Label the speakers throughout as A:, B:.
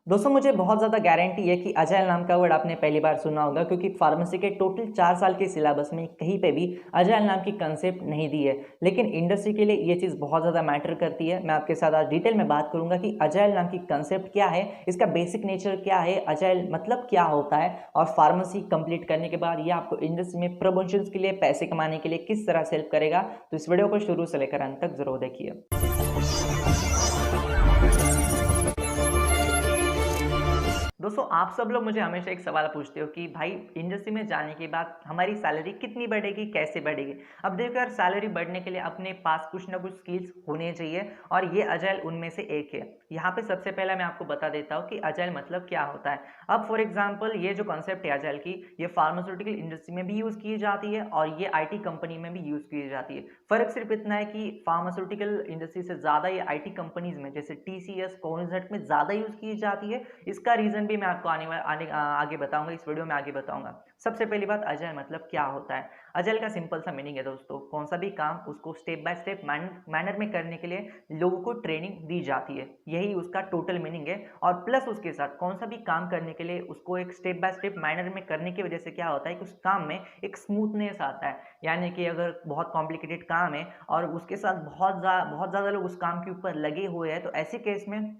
A: दोस्तों मुझे बहुत ज़्यादा गारंटी है कि अजाइल नाम का वर्ड आपने पहली बार सुना होगा क्योंकि फार्मेसी के टोटल 4 साल के सिलेबस में कहीं पे भी अजाइल नाम की कंसेप्ट नहीं दी है। लेकिन इंडस्ट्री के लिए ये चीज़ बहुत ज़्यादा मैटर करती है। मैं आपके साथ आज डिटेल में बात करूंगा कि अजाइल नाम की कंसेप्ट क्या है, इसका बेसिक नेचर क्या है, अजाइल मतलब क्या होता है और फार्मेसी कंप्लीट करने के बाद ये आपको इंडस्ट्री में प्रमोशन के लिए, पैसे कमाने के लिए किस तरह से हेल्प करेगा। तो इस वीडियो को शुरू से लेकर अंत तक जरूर देखिए। दोस्तों आप सब लोग मुझे हमेशा एक सवाल पूछते हो कि भाई इंडस्ट्री में जाने के बाद हमारी सैलरी कितनी बढ़ेगी, कैसे बढ़ेगी। अब देखो यार, सैलरी बढ़ने के लिए अपने पास कुछ ना कुछ स्किल्स होने चाहिए और ये अजाइल उनमें से एक है। यहाँ पे सबसे पहला मैं आपको बता देता हूँ कि अजाइल मतलब क्या होता है। अब फॉर एग्जाम्पल ये जो कॉन्सेप्ट है अजाइल की, ये फार्मास्यूटिकल इंडस्ट्री में भी यूज की जाती है और ये आईटी कंपनी में भी यूज की जाती है। फर्क सिर्फ इतना है कि फार्मास्यूटिकल इंडस्ट्री से ज्यादा ये आईटी कंपनीज में जैसे टीसीएस कोनिजेट में ज्यादा यूज की जाती है। इसका रीजन भी मैं आपको आगे बताऊंगा, इस वीडियो में आगे बताऊंगा। सबसे पहली बात, अजाइल मतलब क्या होता है। अजाइल का सिंपल सा मीनिंग है दोस्तों, कौन सा भी काम उसको स्टेप बाय स्टेप मैनर में करने के लिए लोगों को ट्रेनिंग दी जाती है, यही उसका टोटल मीनिंग है। और प्लस उसके साथ कौन सा भी काम करने के लिए उसको एक स्टेप बाय स्टेप मैनर में करने की वजह से क्या होता है कि उस काम में एक स्मूथनेस आता है। यानी कि अगर बहुत कॉम्प्लिकेटेड काम है और उसके साथ बहुत ज्यादा लोग उस काम के ऊपर लगे हुए हैं, तो ऐसे केस में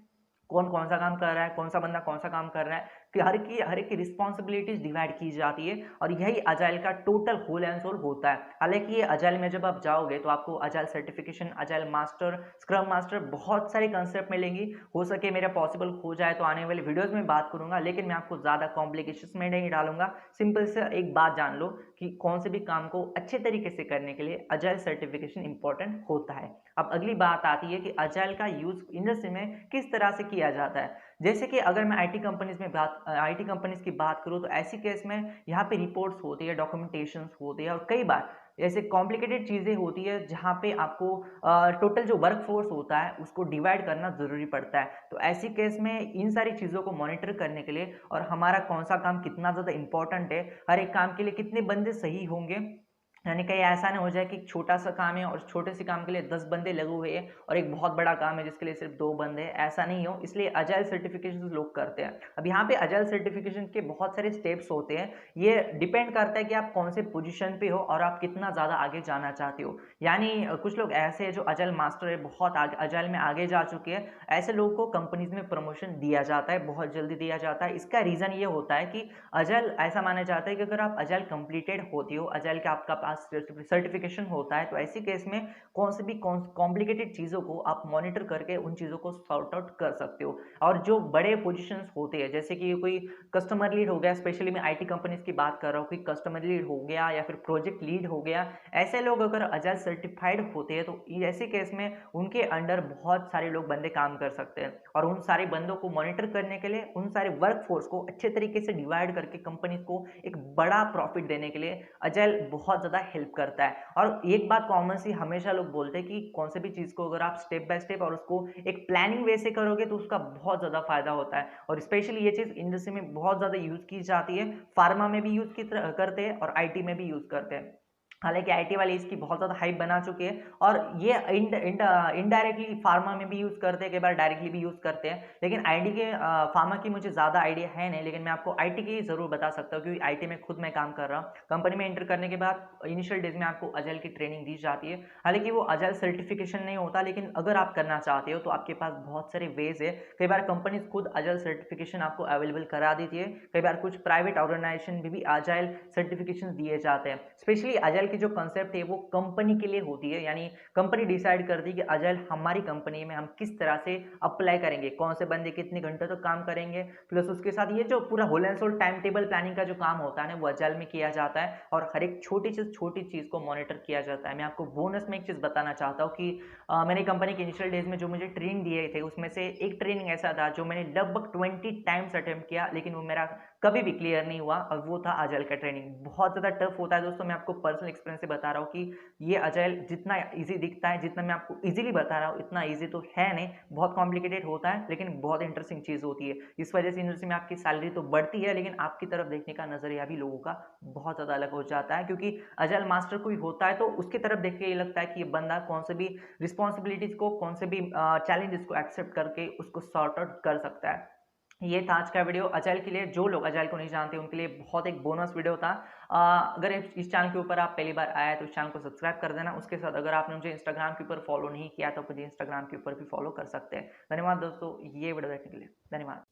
A: कौन कौन सा काम कर रहा है, कौन सा बंदा कौन सा काम कर रहा है, कि हर एक की रिस्पॉन्सिबिलिटीज डिवाइड की जाती है। और यही अजाइल का टोटल होल एंड सोल होता है। हालांकि ये अजाइल में जब आप जाओगे तो आपको agile certification, agile master, scrum master, बहुत सारे कंसेप्ट मिलेंगी। हो सके मेरा पॉसिबल हो जाए तो आने वाले वीडियोस में बात करूंगा, लेकिन मैं आपको ज्यादा कॉम्प्लिकेशंस में नहीं डालूंगा। सिंपल से एक बात जान लो कि कौन से भी काम को अच्छे तरीके से करने के लिए अजाइल सर्टिफिकेशन इंपॉर्टेंट होता है। अब अगली बात आती है कि अजाइल का यूज इंडस्ट्री में किस तरह से किया जाता है। जैसे कि अगर मैं आईटी कंपनीज की बात करूं तो ऐसी केस में यहाँ पे रिपोर्ट्स होती है, डॉक्यूमेंटेशन होती है और कई बार ऐसे कॉम्प्लिकेटेड चीजें होती है जहाँ पे आपको टोटल जो वर्क फोर्स होता है उसको डिवाइड करना जरूरी पड़ता है। तो ऐसी केस में इन सारी चीजों को मॉनिटर करने के लिए और हमारा कौन सा काम कितना ज्यादा इंपॉर्टेंट है, हर एक काम के लिए कितने बंदे सही होंगे, यानी कहीं ऐसा नहीं हो जाए कि छोटा सा काम है और छोटे से काम के लिए 10 बंदे लगे हुए हैं और एक बहुत बड़ा काम है जिसके लिए सिर्फ 2 बंदे हैं, ऐसा नहीं हो। इसलिए अजाइल सर्टिफिकेशन लोग करते हैं। अब यहाँ पे अजाइल सर्टिफिकेशन के बहुत सारे स्टेप्स होते हैं। ये डिपेंड करता है कि आप कौन से पोजीशन पे हो और आप कितना ज्यादा आगे जाना चाहते हो। यानी कुछ लोग ऐसे हैं जो अजाइल मास्टर है, बहुत आगे अजाइल में आगे जा चुके हैं। ऐसे लोगों को कंपनीज में प्रमोशन दिया जाता है, बहुत जल्दी दिया जाता है। इसका रीजन ये होता है कि अजाइल ऐसा माना जाता है कि अगर आप अजाइल कंप्लीटेड होती हो, अजाइल का आपका पास सर्टिफिकेशन होता है, तो ऐसी केस में कौन से भी कॉम्प्लिकेटेड चीजों को आप मॉनिटर करके उन चीजों को सॉर्ट आउट कर सकते हो। और जो बड़े पोजीशंस होते हैं जैसे कि कोई कस्टमर लीड हो गया, स्पेशली मैं आईटी कंपनीज की बात कर रहा हूँ, कोई कस्टमर लीड हो गया या फिर प्रोजेक्ट लीड हो गया, ऐसे लोग अगर अजाइल सर्टिफाइड होते हैं तो ऐसे केस में उनके अंडर बहुत सारे लोग बंदे काम कर सकते हैं। और उन सारे बंदों को मॉनिटर करने के लिए, उन सारे वर्क फोर्स को अच्छे तरीके से डिवाइड करके कंपनी को एक बड़ा प्रॉफिट देने के लिए अजाइल बहुत ज्यादा हेल्प करता है। और एक बात कॉमन सी हमेशा लोग बोलते हैं कि कौन से भी चीज को अगर आप स्टेप बाय स्टेप और उसको एक प्लानिंग वे से करोगे तो उसका बहुत ज्यादा फायदा होता है। और स्पेशली ये चीज इंडस्ट्री में बहुत ज्यादा यूज की जाती है, फार्मा में भी यूज करते हैं और आईटी में भी यूज करते हैं। हालांकि आईटी वाले इसकी बहुत ज्यादा हाइप बना चुके हैं और ये इनडायरेक्टली फार्मा में भी यूज करते हैं, कई बार डायरेक्टली भी यूज करते हैं। लेकिन आईटी के फार्मा की मुझे ज्यादा आइडिया है नहीं, लेकिन मैं आपको आईटी की जरूर बता सकता हूँ क्योंकि आईटी में खुद मैं काम कर रहा हूँ। कंपनी में एंटर करने के बाद इनिशियल डेज में आपको अजाइल की ट्रेनिंग दी जाती है। हालांकि वो अजाइल सर्टिफिकेशन नहीं होता, लेकिन अगर आप करना चाहते हो तो आपके पास बहुत सारे वेज है। कई बार कंपनी खुद अजाइल सर्टिफिकेशन आपको अवेलेबल करा देती है, कई बार कुछ प्राइवेट ऑर्गेनाइजेशन भी अजाइल सर्टिफिकेशन दिए जाते हैं। स्पेशली अजाइल की जो कंसेप्ट है वो कंपनी के लिए होती है, यानी कंपनी डिसाइड करती है कि अजाइल हमारी कंपनी में हम किस तरह से अप्लाई करेंगे, कौन से बंदे कितने घंटे तक काम करेंगे। प्लस उसके साथ ये जो पूरा whole and sole time table planning का जो काम होता है ना, वो अजाइल में किया जाता है और हर एक छोटी चीज को मॉनिटर किया जाता है। मैं आपको बोनस में एक चीज बताना चाहता हूँ कि मैंने कंपनी के इनिशियल डेज में जो मुझे ट्रेनिंग दिए थे उसमें से एक ट्रेनिंग ऐसा था जो मैंने लगभग 20 टाइम्स अटेम्प्ट किया, लेकिन वो मेरा कभी भी क्लियर नहीं हुआ और वो था अजाइल का ट्रेनिंग। बहुत ज्यादा टफ होता है दोस्तों, मैं आपको पर्सनल एक्सपीरियंस से बता रहा हूँ कि ये अजाइल जितना इजी दिखता है, जितना मैं आपको इजीली बता रहा हूँ, इतना इजी तो है नहीं, बहुत कॉम्प्लिकेटेड होता है, लेकिन बहुत इंटरेस्टिंग चीज होती है। इस वजह से इंडस्ट्री में आपकी सैलरी तो बढ़ती है, लेकिन आपकी तरफ देखने का नजरिया भी लोगों का बहुत ज्यादा अलग हो जाता है। क्योंकि अजाइल मास्टर कोई होता है तो उसकी तरफ देख के ये लगता है कि ये बंदा कौन से भी रिस्पॉन्सिबिलिटीज को, कौन से भी चैलेंजेस को एक्सेप्ट करके उसको सॉर्ट आउट कर सकता है। ये था आज का वीडियो अजाइल के लिए। जो लोग अजाइल को नहीं जानते उनके लिए बहुत एक बोनस वीडियो था। अगर इस चैनल के ऊपर आप पहली बार आए हैं तो इस चैनल को सब्सक्राइब कर देना। उसके साथ अगर आपने मुझे इंस्टाग्राम के ऊपर फॉलो नहीं किया तो मुझे इंस्टाग्राम के ऊपर भी फॉलो कर सकते हैं। धन्यवाद दोस्तों, ये वीडियो देखने के लिए धन्यवाद।